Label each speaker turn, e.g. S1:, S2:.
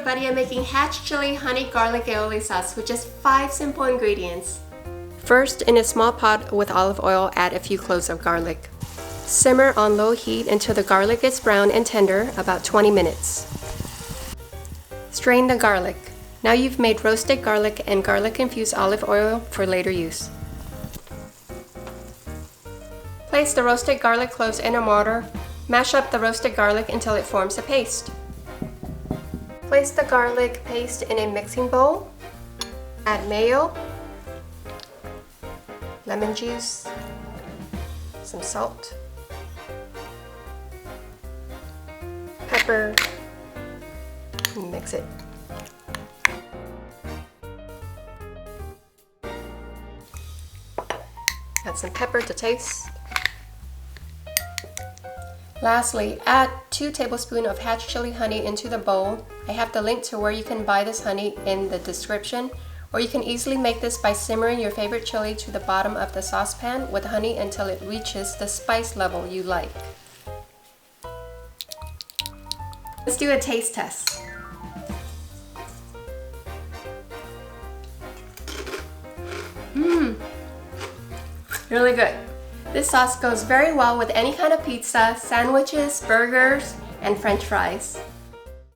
S1: everybody, I'm making Hatch-chile honey garlic aioli sauce with just 5 simple ingredients. First, in a small pot with olive oil, add a few cloves of garlic. Simmer on low heat until the garlic is brown and tender, about 20 minutes. Strain the garlic. Now you've made roasted garlic and garlic-infused olive oil for later use. Place the roasted garlic cloves in a mortar. Mash up the roasted garlic until it forms a paste. Place the garlic paste in a mixing bowl. Add mayo, lemon juice, some salt, pepper, and mix it. Add some pepper to taste. Lastly, add 2 tablespoons of Hatch-chile honey into the bowl. I have the link to where you can buy this honey in the description, or you can easily make this by simmering your favorite chili to the bottom of the saucepan with honey until it reaches the spice level you like. Let's do a taste test. Really good. This sauce goes very well with any kind of pizza, sandwiches, burgers, and French fries.